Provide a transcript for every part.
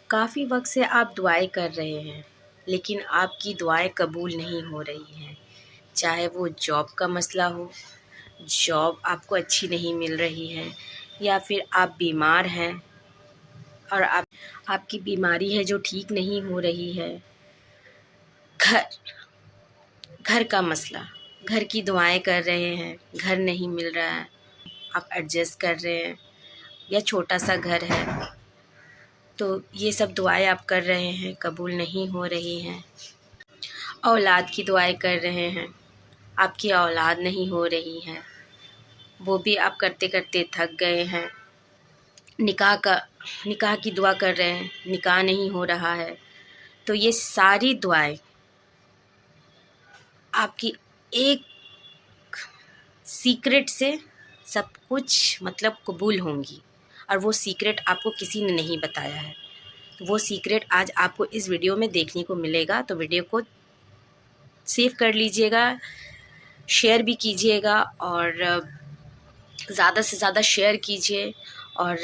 کافی وقت سے آپ دعائیں کر رہے ہیں لیکن آپ کی دعائیں قبول نہیں ہو رہی ہیں، چاہے وہ جاب کا مسئلہ ہو، جاب آپ کو اچھی نہیں مل رہی ہے، یا پھر آپ بیمار ہیں اور آپ کی بیماری ہے جو ٹھیک نہیں ہو رہی ہے، گھر کا مسئلہ، گھر کی دعائیں کر رہے ہیں، گھر نہیں مل رہا ہے، آپ ایڈجسٹ کر رہے ہیں، یا چھوٹا سا گھر ہے تو یہ سب دعائیں آپ کر رہے ہیں قبول نہیں ہو رہی ہیں۔ اولاد کی دعائیں کر رہے ہیں، آپ کی اولاد نہیں ہو رہی ہے، وہ بھی آپ کرتے کرتے تھک گئے ہیں۔ نکاح کی دعا کر رہے ہیں، نکاح نہیں ہو رہا ہے، تو یہ ساری دعائیں آپ کی ایک سیکرٹ سے سب کچھ قبول ہوں گی، اور وہ سیکرٹ آپ کو کسی نے نہیں بتایا ہے۔ وہ سیکرٹ آج آپ کو اس ویڈیو میں دیکھنے کو ملے گا، تو ویڈیو کو سیو کر لیجئے گا، شیئر بھی کیجئے گا، اور زیادہ سے زیادہ شیئر کیجئے، اور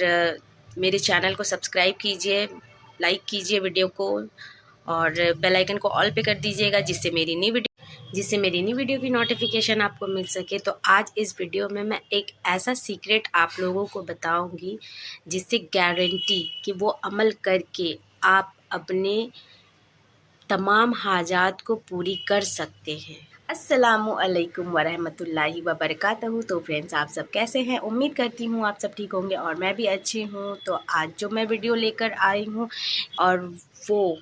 میرے چینل کو سبسکرائب کیجئے، لائک کیجئے ویڈیو کو، اور بیل آئیکن کو آل پہ کر دیجئے گا جس سے میری نئی ویڈیو کی نوٹیفیکیشن آپ کو مل سکے۔ تو آج اس ویڈیو میں ایک ایسا سیکرٹ آپ لوگوں کو بتاؤں گی جس سے گارنٹی کہ وہ عمل کر کے آپ اپنے تمام حاجات کو پوری کر سکتے ہیں۔ السلام علیکم ورحمۃ اللہ وبرکاتہ۔ تو فرینڈز، آپ سب کیسے ہیں؟ امید کرتی ہوں آپ سب ٹھیک ہوں گے، اور میں بھی اچھی ہوں۔ تو آج جو میں ویڈیو لے کر آئی ہوں، اور وہ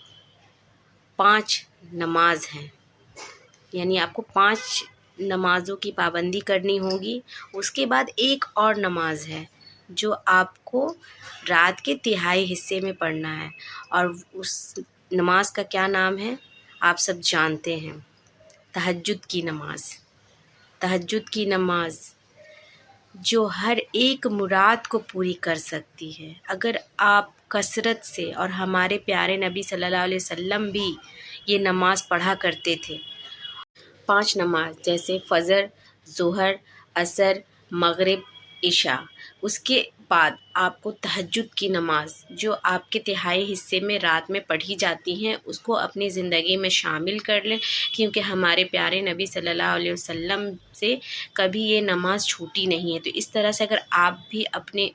5 نماز ہیں، یعنی آپ کو 5 نمازوں کی پابندی کرنی ہوگی۔ اس کے بعد ایک اور نماز ہے جو آپ کو رات کے تہائی حصے میں پڑھنا ہے، اور اس نماز کا کیا نام ہے آپ سب جانتے ہیں، تہجد کی نماز۔ تہجد کی نماز جو ہر ایک مراد کو پوری کر سکتی ہے۔ اگر آپ کثرت سے، اور ہمارے پیارے نبی صلی اللہ علیہ وسلم بھی یہ نماز پڑھا کرتے تھے، 5 نماز جیسے فجر، ظہر، عصر، مغرب، عشاء۔ اس کے بعد آپ کو تہجد کی نماز جو آپ کے تہائی حصے میں رات میں پڑھی جاتی ہیں، اس کو اپنی زندگی میں شامل کر لیں، کیونکہ ہمارے پیارے نبی صلی اللہ علیہ وسلم سے کبھی یہ نماز چھوٹی نہیں ہے۔ تو اس طرح سے اگر آپ بھی اپنی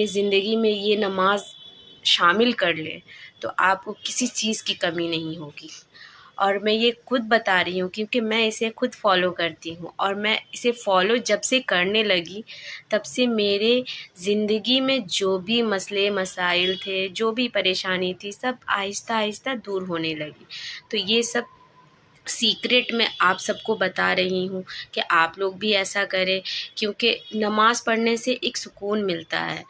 زندگی میں یہ نماز شامل کر لیں تو آپ کو کسی چیز کی کمی نہیں ہوگی۔ اور میں یہ خود بتا رہی ہوں کیونکہ میں اسے خود فالو کرتی ہوں، اور میں اسے فالو جب سے کرنے لگی تب سے میرے زندگی میں جو بھی مسئلے مسائل تھے، جو بھی پریشانی تھی، سب آہستہ آہستہ دور ہونے لگی۔ تو یہ سب سیکرٹ میں آپ سب کو بتا رہی ہوں کہ آپ لوگ بھی ایسا کریں، کیونکہ نماز پڑھنے سے ایک سکون ملتا ہے،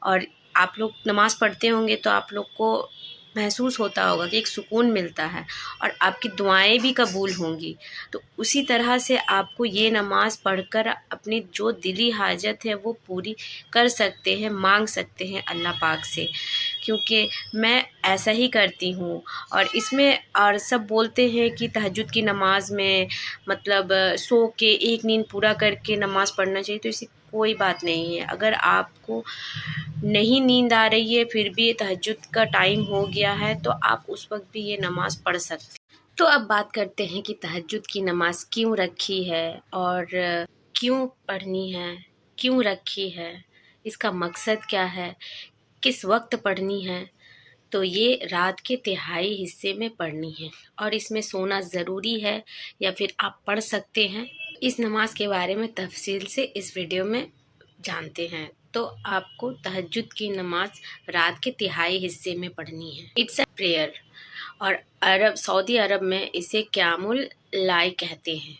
اور آپ لوگ نماز پڑھتے ہوں گے تو آپ لوگ کو محسوس ہوتا ہوگا کہ ایک سکون ملتا ہے، اور آپ کی دعائیں بھی قبول ہوں گی۔ تو اسی طرح سے آپ کو یہ نماز پڑھ کر اپنی جو دلی حاجت ہے وہ پوری کر سکتے ہیں، مانگ سکتے ہیں اللہ پاک سے، کیونکہ میں ایسا ہی کرتی ہوں۔ اور اس میں اور سب بولتے ہیں کہ تہجد کی نماز میں سو کے ایک نیند پورا کر کے نماز پڑھنا چاہیے، تو ایسی کوئی بات نہیں ہے۔ اگر آپ کو نہیں نیند آ رہی ہے، پھر بھی تہجد کا ٹائم ہو گیا ہے، تو آپ اس وقت بھی یہ نماز پڑھ سکتے ہیں۔ تو اب بات کرتے ہیں کہ تہجد کی نماز کیوں رکھی ہے، اور کیوں پڑھنی ہے، کیوں رکھی ہے، اس کا مقصد کیا ہے، کس وقت پڑھنی ہے۔ تو یہ رات کے تہائی حصے میں پڑھنی ہے، اور اس میں سونا ضروری ہے، یا پھر آپ پڑھ سکتے ہیں۔ اس نماز کے بارے میں تفصیل سے اس ویڈیو میں جانتے ہیں۔ تو آپ کو تہجد کی نماز رات کے تہائی حصے میں پڑھنی ہے۔ اٹس اے پریئر، اور سعودی عرب میں اسے قیام اللیل کہتے ہیں۔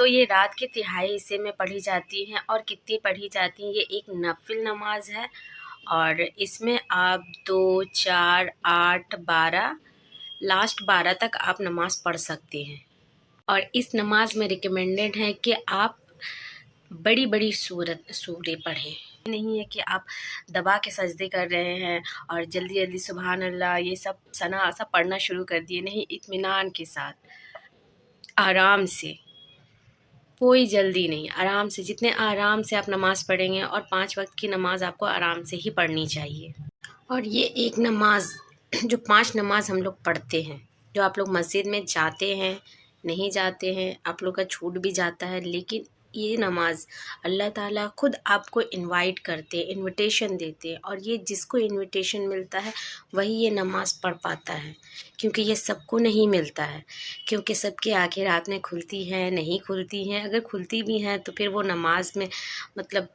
یہ رات کے تہائی حصے میں پڑھی جاتی ہیں، اور کتنی پڑھی جاتی ہیں، یہ ایک نفل نماز ہے، اور اس میں آپ 2، 4، 8، 12، لاسٹ 12 تک آپ نماز پڑھ سکتے ہیں۔ اور اس نماز میں ریکمینڈڈ ہے کہ آپ بڑی بڑی سوریں پڑھیں، نہیں ہے کہ آپ دبا کے سجدے کر رہے ہیں اور جلدی جلدی سبحان اللہ یہ سب ثنا سب پڑھنا شروع کر دیے، نہیں، اطمینان کے ساتھ، آرام سے कोई जल्दी नहीं, आराम से, जितने आराम से आप नमाज़ पढ़ेंगे, और 5 वक्त की नमाज़ आपको आराम से ही पढ़नी चाहिए। और ये एक नमाज जो 5 नमाज हम लोग पढ़ते हैं, जो आप लोग मस्जिद में जाते हैं, नहीं जाते हैं, आप लोग का छूट भी जाता है, लेकिन ये नमाज अल्लाह ताला खुद आपको इनवाइट करते हैं, इनविटेशन देते हैं, और ये जिसको इनविटेशन मिलता है वही ये नमाज पढ़ पाता है, क्योंकि ये सबको नहीं मिलता है, क्योंकि सबकी आंखें रात में खुलती हैं, नहीं खुलती हैं। अगर खुलती भी हैं तो फिर वो नमाज में मतलब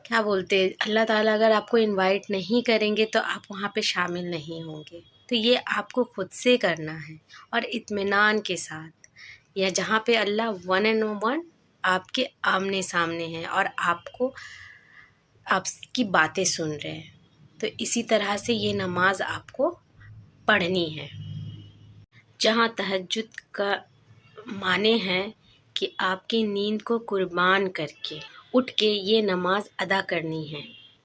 क्या बोलते हैं, अल्लाह ताला अगर आपको इनवाइट नहीं करेंगे तो आप वहाँ पे शामिल नहीं होंगे। तो ये आपको खुद से करना है और इत्मीनान के साथ, या जहाँ पे अल्लाह वन एंड वन आपके आमने सामने है और आपको आपकी बातें सुन रहे हैं। तो इसी तरह से ये नमाज आपको पढ़नी है। जहाँ तहज्जुद का माने हैं कि आपकी नींद को कुर्बान करके उठ के ये नमाज अदा करनी है।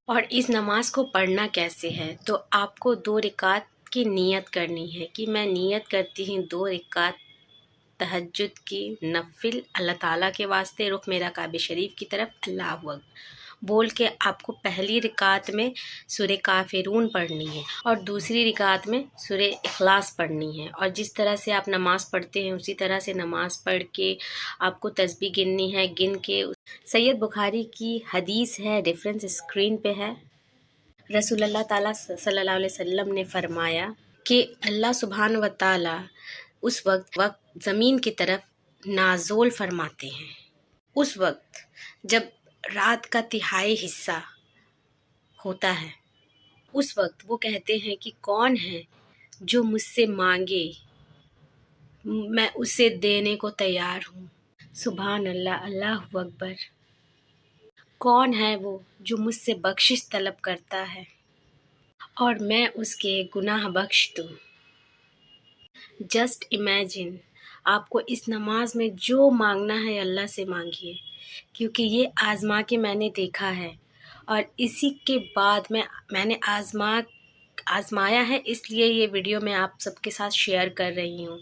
और इस नमाज को पढ़ना कैसे है, तो आपको 2 रिकात की नियत करनी है कि मैं नियत करती हूँ 2 रिकात तहज्जुद की नफिल, अल्लाह ताला के वास्ते, रुख मेरा काबे शरीफ की तरफ, अल्लाह अकबर बोल के आपको पहली रिकात में सूरह काफिरून पढ़नी है और दूसरी रिकात में सूरह इखलास पढ़नी है। और जिस तरह से आप नमाज़ पढ़ते हैं उसी तरह से नमाज़ पढ़ के आपको तस्बीह गिननी है। गिन के सैयद बुखारी की हदीस है, रेफरेंस स्क्रीन पे है। रसूलुल्लाह ताला सल्लल्लाहु अलैहि वसल्लम ने फरमाया कि अल्लाह सुब्हान व ताला उस वक्त ज़मीन की तरफ नाज़ोल फरमाते हैं। उस वक्त जब रात का तिहाई हिस्सा होता है, उस वक्त वो कहते हैं कि कौन है जो मुझसे मांगे, मैं उसे देने को तैयार हूँ। सुभान अल्लाह, अल्लाहु अकबर। कौन है वो जो मुझसे बख्शिश तलब करता है और मैं उसके गुनाह बख्श दूँ। जस्ट इमेजिन, आपको इस नमाज में जो मांगना है अल्लाह से मांगिए, क्योंकि ये आज़मा के मैंने देखा है और इसी के बाद मैंने आज़माया है, इसलिए ये वीडियो मैं आप सबके साथ शेयर कर रही हूँ।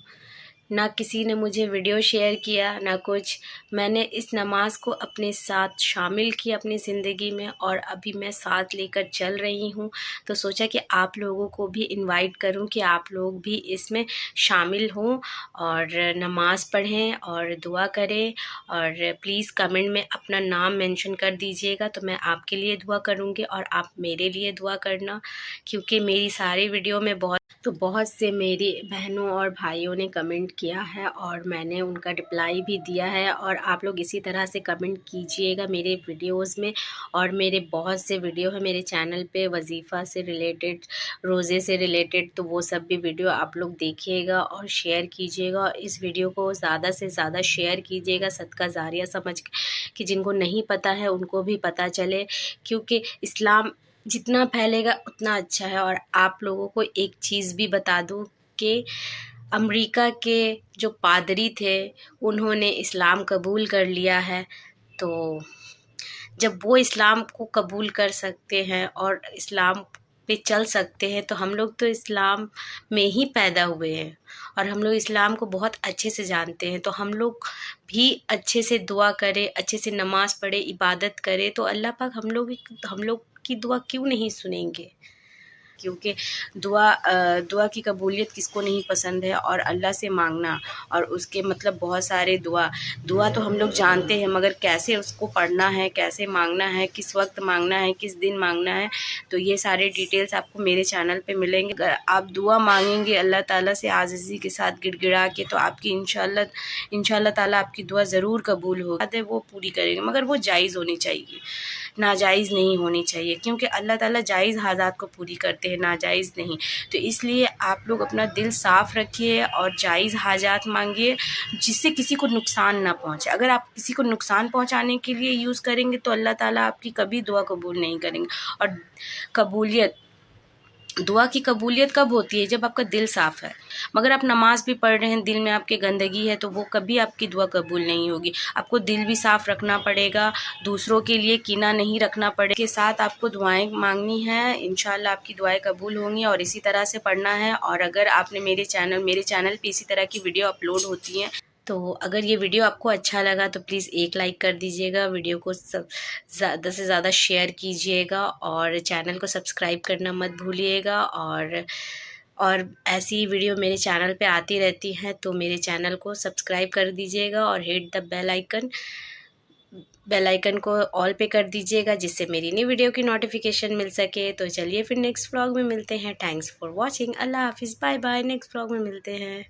ना किसी ने मुझे वीडियो शेयर किया, ना कुछ। मैंने इस नमाज को अपने साथ शामिल किया अपनी ज़िंदगी में और अभी मैं साथ लेकर चल रही हूँ। तो सोचा कि आप लोगों को भी इनवाइट करूँ कि आप लोग भी इसमें शामिल हों और नमाज़ पढ़ें और दुआ करें। और प्लीज़ कमेंट में अपना नाम मेंशन कर दीजिएगा, तो मैं आपके लिए दुआ करूँगी और आप मेरे लिए दुआ करना, क्योंकि मेरी सारी वीडियो में बहुत से मेरी बहनों और भाइयों ने कमेंट किया है और मैंने उनका रिप्लाई भी दिया है। और आप लोग इसी तरह से कमेंट कीजिएगा मेरे वीडियोस में। और मेरे बहुत से वीडियो है मेरे चैनल पे वजीफ़ा से रिलेटेड, रोज़े से रिलेटेड, तो वो सब भी वीडियो आप लोग देखिएगा और शेयर कीजिएगा। और इस वीडियो को ज़्यादा से ज़्यादा शेयर कीजिएगा सदका जारिया समझ के, कि जिनको नहीं पता है उनको भी पता चले, क्योंकि इस्लाम जितना फैलेगा उतना अच्छा है। और आप लोगों को एक चीज़ भी बता दूं कि अमेरिका के जो पादरी थे उन्होंने इस्लाम कबूल कर लिया है। तो जब वो इस्लाम को कबूल कर सकते हैं और इस्लाम पे चल सकते हैं, तो हम लोग तो इस्लाम में ही पैदा हुए हैं और हम लोग इस्लाम को बहुत अच्छे से जानते हैं। तो हम लोग भी अच्छे से दुआ करें, अच्छे से नमाज़ पढ़े, इबादत करें, तो अल्लाह पाक हम लोग की दुआ क्यों नहीं सुनेंगे। क्योंकि दुआ की कबूलियत किसको नहीं पसंद है। और अल्लाह से मांगना और उसके मतलब बहुत सारे दुआ तो हम लोग जानते हैं, मगर कैसे उसको पढ़ना है, कैसे मांगना है, किस वक्त मांगना है, किस दिन मांगना है, तो ये सारे डिटेल्स आपको मेरे चैनल पे मिलेंगे। अगर आप दुआ मांगेंगे अल्लाह ताला से आज़िज़ी के साथ गिड़गिड़ा के, तो आपकी इंशाल्लाह ताला आपकी दुआ ज़रूर कबूल होगी, वो पूरी करेंगे, मगर वो जायज़ होनी चाहिए, नाजायज़ नहीं होनी चाहिए, क्योंकि अल्लाह ताला जायज़ हाजात को पूरी करते हैं, नाजायज़ नहीं। तो इसलिए आप लोग अपना दिल साफ़ रखिए और जायज़ हाजात मांगिए, जिससे किसी को नुकसान ना पहुंचे। अगर आप किसी को नुकसान पहुंचाने के लिए यूज़ करेंगे तो अल्लाह ताला आपकी कभी दुआ कबूल नहीं करेंगे। और दुआ की कबूलियत कब होती है? जब आपका दिल साफ़ है। मगर आप नमाज भी पढ़ रहे हैं, दिल में आपके गंदगी है, तो वो कभी आपकी दुआ कबूल नहीं होगी। आपको दिल भी साफ़ रखना पड़ेगा, दूसरों के लिए कीना नहीं रखना पड़ेगा, के साथ आपको दुआएं मांगनी है, इंशाल्लाह आपकी दुआएं कबूल होंगी और इसी तरह से पढ़ना है। और अगर आपने मेरे चैनल पे इसी तरह की वीडियो अपलोड होती हैं تو اگر یہ ویڈیو آپ کو اچھا لگا تو پلیز ایک لائک کر دیجیے گا، ویڈیو کو زیادہ سے زیادہ شیئر کیجیے گا، اور چینل کو سبسکرائب کرنا مت بھولیے گا، اور ایسی ویڈیو میرے چینل پہ آتی رہتی ہیں، تو میرے چینل کو سبسکرائب کر دیجیے گا اور ہٹ دا بیل آئیکن کو آل پہ کر دیجیے گا، جس سے میری نئی ویڈیو کی نوٹیفیکیشن مل سکے۔ تو چلیے پھر نیکسٹ ولاگ میں ملتے ہیں۔ تھینکس فار واچنگ، اللہ حافظ، بائے بائے، نیکسٹ ولاگ میں ملتے ہیں۔